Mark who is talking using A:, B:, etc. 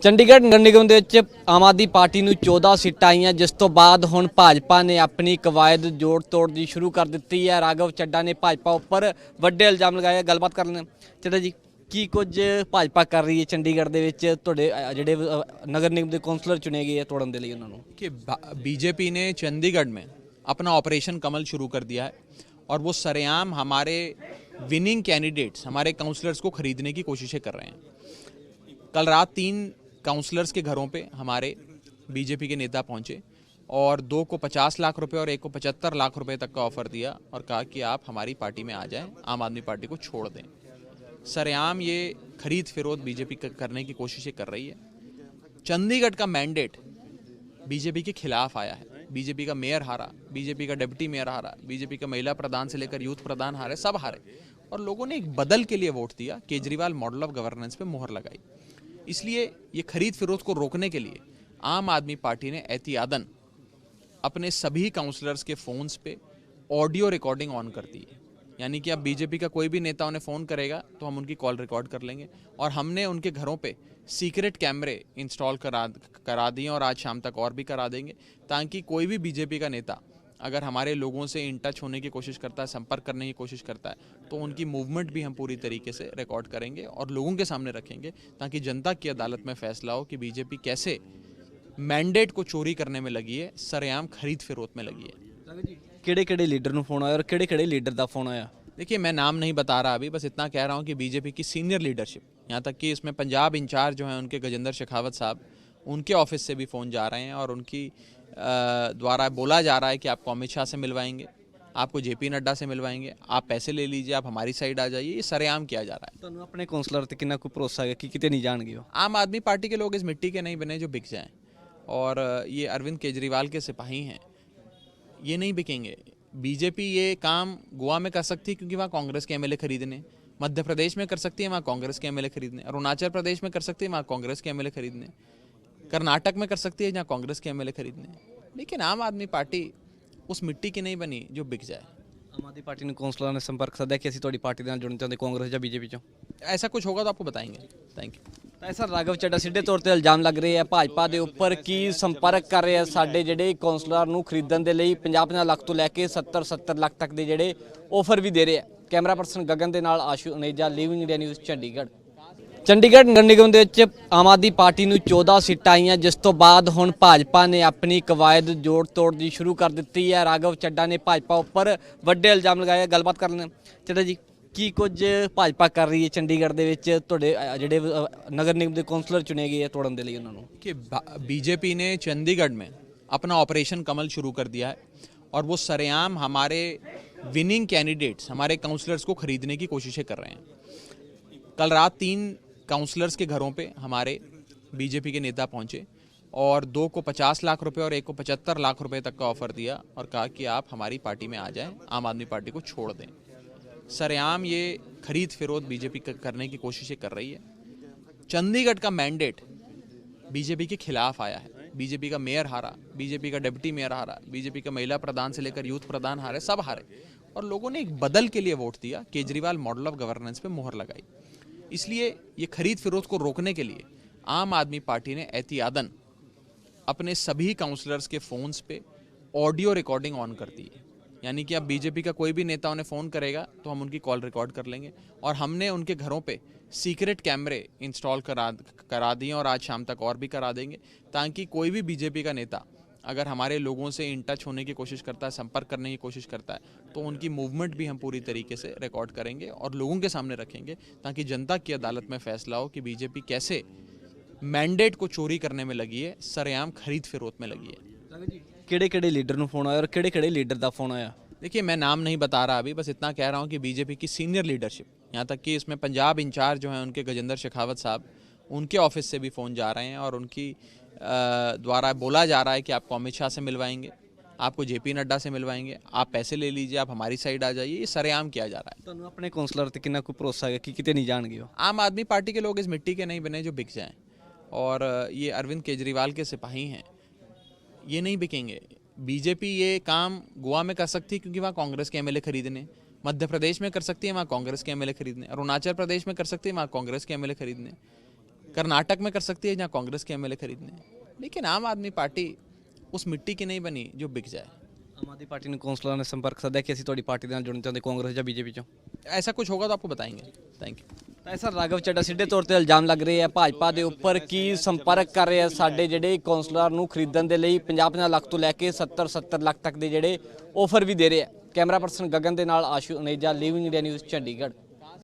A: ਚੰਡੀਗੜ੍ਹ ਨਗਰ ਨਿਗਮ ਦੇ ਵਿੱਚ ਆਮ ਆਦਮੀ ਪਾਰਟੀ ਨੂੰ 14 ਸੀਟਾਂ ਆਈਆਂ, ਜਿਸ ਤੋਂ ਬਾਅਦ ਹੁਣ ਭਾਜਪਾ ਨੇ ਆਪਣੀ ਕਵਾਇਦ ਜੋੜ ਤੋੜ ਦੀ ਸ਼ੁਰੂ ਕਰ ਦਿੱਤੀ ਹੈ। ਰਾਘਵ ਚੱਡਾ ਨੇ ਭਾਜਪਾ ਉੱਪਰ ਵੱਡੇ ਇਲਜ਼ਾਮ ਲਗਾਏ। ਗੱਲਬਾਤ ਕਰ ਲੈਂਦੇ ਚੱਡਾ ਜੀ, ਕੀ ਕੁਝ ਭਾਜਪਾ ਕਰ ਰਹੀ ਹੈ ਚੰਡੀਗढ़ ਦੇ ਵਿੱਚ ਤੁਹਾਡੇ ਜਿਹੜੇ नगर निगम के कौंसलर चुने गए हैं तोड़न के लिए उन्होंने
B: कि बीजेपी ने चंडीगढ़ में अपना ऑपरेशन कमल शुरू कर दिया है और वो सरेआम हमारे विनिंग कैंडिडेट्स हमारे काउंसलर्स को खरीदने की कोशिशें कर रहे हैं। कल रात 3 काउंसलर्स के घरों पे हमारे बीजेपी के नेता पहुंचे और 2 को 50 लाख रुपए और 1 को 75 लाख रुपए तक का ऑफर दिया और कहा कि आप हमारी पार्टी में आ जाएं, आम आदमी पार्टी को छोड़ दें। सरेआम ये खरीद फिरोद बीजेपी करने की कोशिशें कर रही है। चंडीगढ़ का मैंडेट बीजेपी के खिलाफ आया है। बीजेपी का मेयर हारा, बीजेपी का डिप्टी मेयर हारा, बीजेपी का महिला प्रधान से लेकर यूथ प्रधान हारे, सब हारे और लोगों ने एक बदल के लिए वोट दिया। केजरीवाल मॉडल ऑफ गवर्नेंस पे मोहर लगाई। इसलिए ये खरीद फिरोद को रोकने के लिए आम आदमी पार्टी ने एहतियातन अपने सभी काउंसलर्स के फ़ोन्स पे ऑडियो रिकॉर्डिंग ऑन कर दी है। यानी कि अब बीजेपी का कोई भी नेता उन्हें फ़ोन करेगा तो हम उनकी कॉल रिकॉर्ड कर लेंगे और हमने उनके घरों पे सीक्रेट कैमरे इंस्टॉल करा दिए और आज शाम तक और भी करा देंगे, ताकि कोई भी बीजेपी का नेता अगर हमारे लोगों से इन टच होने की कोशिश करता है, संपर्क करने की कोशिश करता है, तो उनकी मूवमेंट भी हम पूरी तरीके से रिकॉर्ड करेंगे और लोगों के सामने रखेंगे, ताकि जनता की अदालत में फैसला हो कि बीजेपी कैसे मैंडेट को चोरी करने में लगी है, सरेआम खरीद फिरोद में लगी है।
A: ਕਿਹੜੇ ਲੀਡਰ ਨੂੰ ਫੋਨ ਆਇਆ और ਕਿਹੜੇ ਲੀਡਰ ਦਾ ਫੋਨ ਆਇਆ?
B: देखिए, मैं नाम नहीं बता रहा अभी, बस इतना कह रहा हूँ कि बीजेपी की सीनियर लीडरशिप, यहाँ तक कि इसमें पंजाब इंचार्ज जो हैं उनके गजेंद्र शेखावत साहब, उनके ऑफिस से भी फ़ोन जा रहे हैं और उनकी द्वारा बोला जा रहा है कि आपको अमित शाह से मिलवाएंगे, आपको जेपी नड्डा से मिलवाएंगे, आप पैसे ले लीजिए, आप हमारी साइड आ जाइए। ये सरेआम किया जा रहा है।
A: ਤੁਹਾਨੂੰ ਆਪਣੇ ਕੌਂਸਲਰ ਤੇ ਕਿੰਨਾ ਕੋਈ ਭਰੋਸਾ ਹੈ ਕਿ ਕਿਤੇ ਨਹੀਂ ਜਾਣਗੇ ਉਹ?
B: आम आदमी पार्टी के लोग इस मिट्टी के नहीं बने जो बिक जाएं, और ये अरविंद केजरीवाल के सिपाही हैं, ये नहीं बिकेंगे। बीजेपी ये काम गोवा में कर सकती है क्योंकि वहाँ कांग्रेस के एमएलए खरीदने, मध्य प्रदेश में कर सकती है वहाँ कांग्रेस के एमएलए खरीदने, अरुणाचल प्रदेश में कर सकती है वहाँ कांग्रेस के एमएलए खरीदने, कर्नाटक में कर सकती है जहाँ कांग्रेस के एमएलए खरीदने। लेकिन आम आदमी पार्टी उस मिट्टी की नहीं बनी जो बिक जाए।
A: ਆਮ ਆਦਮੀ ਪਾਰਟੀ ਨੂੰ ਕੌਂਸਲਰਾਂ ਨੇ ਸੰਪਰਕ ਸਾਧਿਆ ਕਿ ਅਸੀਂ ਤੁਹਾਡੀ ਪਾਰਟੀ ਦੇ ਨਾਲ ਜੁੜਨਾ ਚਾਹੁੰਦੇ, ਕਾਂਗਰਸ ਜਾਂ ਬੀਜੇਪੀ ਚੋਂ?
B: ऐसा कुछ होगा तो आपको बताएंगे। Thank you.
A: ਤਾਂ ਸਰ ਰਾਘਵ ਚੱਡਾ ਸਿੱਧੇ ਤੌਰ ਤੇ ਇਲਜ਼ਾਮ ਲੱਗ ਰਹੇ ਆ ਭਾਜਪਾ ਦੇ ਉੱਪਰ ਕਿ ਸੰਪਰਕ ਕਰ ਰਹੇ ਆ ਸਾਡੇ ਜਿਹੜੇ ਕੌਂਸਲਰ ਨੂੰ ਖਰੀਦਣ ਦੇ ਲਈ 50-50 ਲੱਖ ਤੋਂ ਲੈ ਕੇ 70-70 ਲੱਖ ਤੱਕ ਦੇ ਜਿਹੜੇ ਆਫਰ ਵੀ ਦੇ ਰਹੇ ਆ। ਕੈਮਰਾ ਪਰਸਨ ਗਗਨ ਦੇ ਨਾਲ Ashu Aneja, Living India News Chandigarh. Chandigarh ਨਗਰ ਨਿਗਮ ਦੇ ਵਿੱਚ ਆਮ ਆਦਮੀ ਪਾਰਟੀ ਨੂੰ 14 ਸੀਟਾਂ ਆਈਆਂ, ਜਿਸ ਤੋਂ ਬਾਅਦ ਹੁਣ ਭਾਜਪਾ ਨੇ ਆਪਣੀ ਕਵਾਇਦ ਜੋੜ ਤੋੜ ਦੀ ਸ਼ੁਰੂ ਕਰ ਦਿੱਤੀ ਹੈ। ਰਾਘਵ ਚੱਡਾ ਨੇ ਭਾਜਪਾ ਉੱਪਰ ਵੱਡੇ ਇਲਜ਼ਾਮ ਲਗਾਏ। ਗੱਲਬਾਤ ਕਰ ਲੈਂਦੇ ਚੱਡਾ ਜੀ, ਕੀ ਕੁਝ ਭਾਜਪਾ ਕਰ ਰਹੀ ਹੈ ਚੰਡੀਗੜ੍ਹ ਦੇ ਵਿੱਚ ਤੁਹਾਡੇ ਜਿਹੜੇ ਨਗਰ ਨਿਗਮ ਦੇ ਕੌਂਸਲਰ ਚੁਣੇ ਗਏ ਹੈ ਤੋੜਨ ਦੇ ਲਈ ਉਹਨਾਂ ਨੂੰ?
B: कि बीजेपी ने चंडीगढ़ में अपना ऑपरेशन कमल शुरू कर दिया है और वो सरेआम हमारे विनिंग कैंडिडेट्स हमारे काउंसलर्स को खरीदने की कोशिशें कर रहे हैं। कल रात 3 काउंसलर्स के घरों पे हमारे बीजेपी के नेता पहुंचे और 2 को 50 लाख रुपए और 1 को 75 लाख रुपए तक का ऑफर दिया और कहा कि आप हमारी पार्टी में आ जाएं, आम आदमी पार्टी को छोड़ दें। सरेआम ये खरीद फिरोद बीजेपी करने की कोशिशें कर रही है। चंडीगढ़ का मैंडेट बीजेपी के खिलाफ आया है। बीजेपी का मेयर हारा, बीजेपी का डिप्टी मेयर हारा, बीजेपी का महिला प्रधान से लेकर यूथ प्रधान हारे, सब हारे और लोगों ने एक बदल के लिए वोट दिया। केजरीवाल मॉडल ऑफ गवर्नेंस पे मोहर लगाई। इसलिए ये खरीद फिरोद को रोकने के लिए आम आदमी पार्टी ने एहतियातन अपने सभी काउंसलर्स के फ़ोन्स पे ऑडियो रिकॉर्डिंग ऑन कर दी है। यानी कि अब बीजेपी का कोई भी नेता उन्हें फ़ोन करेगा तो हम उनकी कॉल रिकॉर्ड कर लेंगे और हमने उनके घरों पे सीक्रेट कैमरे इंस्टॉल करा दिए और आज शाम तक और भी करा देंगे, ताकि कोई भी बीजेपी का नेता अगर हमारे लोगों से इन टच होने की कोशिश करता है, संपर्क करने की कोशिश करता है, तो उनकी मूवमेंट भी हम पूरी तरीके से रिकॉर्ड करेंगे और लोगों के सामने रखेंगे, ताकि जनता की अदालत में फैसला हो कि बीजेपी कैसे मैंडेट को चोरी करने में लगी है, सरेआम खरीद फिरोद में लगी है।
A: ਕਿਹੜੇ ਲੀਡਰ ਨੂੰ ਫੋਨ ਆਇਆ और ਕਿਹੜੇ ਲੀਡਰ ਦਾ ਫੋਨ ਆਇਆ?
B: देखिए, मैं नाम नहीं बता रहा अभी, बस इतना कह रहा हूँ कि बीजेपी की सीनियर लीडरशिप, यहाँ तक कि इसमें पंजाब इंचार्ज जो हैं उनके गजेंद्र शेखावत साहब, उनके ऑफिस से भी फ़ोन जा रहे हैं और उनकी द्वारा बोला जा रहा है कि आपको अमित शाह से मिलवाएंगे, आपको जेपी नड्डा से मिलवाएंगे, आप पैसे ले लीजिए, आप हमारी साइड आ जाइए। ये सरेआम किया जा रहा है।
A: ਤੁਹਾਨੂੰ ਆਪਣੇ ਕੌਂਸਲਰ ਤੇ ਕਿੰਨਾ ਕੋਈ ਭਰੋਸਾ ਹੈ ਕਿ ਕਿਤੇ ਨਹੀਂ ਜਾਣਗੇ ਉਹ?
B: आम आदमी पार्टी के लोग इस मिट्टी के नहीं बने जो बिक जाएं, और ये अरविंद केजरीवाल के सिपाही हैं, ये नहीं बिकेंगे। बीजेपी ये काम गोवा में कर सकती है क्योंकि वहाँ कांग्रेस के एमएलए खरीदने, मध्य प्रदेश में कर सकती है वहाँ कांग्रेस के एमएलए खरीदने, अरुणाचल प्रदेश में कर सकती है वहाँ कांग्रेस के एमएलए खरीदने, कर्नाटक में कर सकती है जहाँ कांग्रेस के एमएलए खरीदने हैं। लेकिन आम आदमी पार्टी उस मिट्टी की नहीं बनी जो बिक जाए।
A: ਆਮ ਆਦਮੀ ਪਾਰਟੀ ਨੂੰ ਕੌਂਸਲਰਾਂ ਨੇ ਸੰਪਰਕ ਸਾਧਿਆ ਕਿ ਅਸੀਂ ਤੁਹਾਡੀ ਪਾਰਟੀ ਦੇ ਨਾਲ ਜੁੜਨਾ ਚਾਹੁੰਦੇ ਕਾਂਗਰਸ ਜਾਂ ਬੀਜੇਪੀ ਚੋਂ।
B: ऐसा कुछ होगा तो आपको बताएंगे। Thank you.
A: ਤਾਂ ਸਰ ਰਾਘਵ ਚੱਡਾ ਸਿੱਧੇ ਤੌਰ ਤੇ ਇਲਜ਼ਾਮ ਲੱਗ ਰਹੇ ਆ ਭਾਜਪਾ ਦੇ ਉੱਪਰ ਕੀ ਸੰਪਰਕ ਕਰ ਰਹੇ ਆ ਸਾਡੇ ਜਿਹੜੇ ਕੌਂਸਲਰ ਨੂੰ ਖਰੀਦਣ ਦੇ ਲਈ 50 ਲੱਖ ਤੋਂ ਲੈ ਕੇ 70 ਲੱਖ ਤੱਕ ਦੇ ਜਿਹੜੇ ਆਫਰ ਵੀ ਦੇ ਰਹੇ ਆ। ਕੈਮਰਾ ਪਰਸਨ ਗਗਨ ਦੇ ਨਾਲ Ashu Aneja, Living India News, Chandigarh.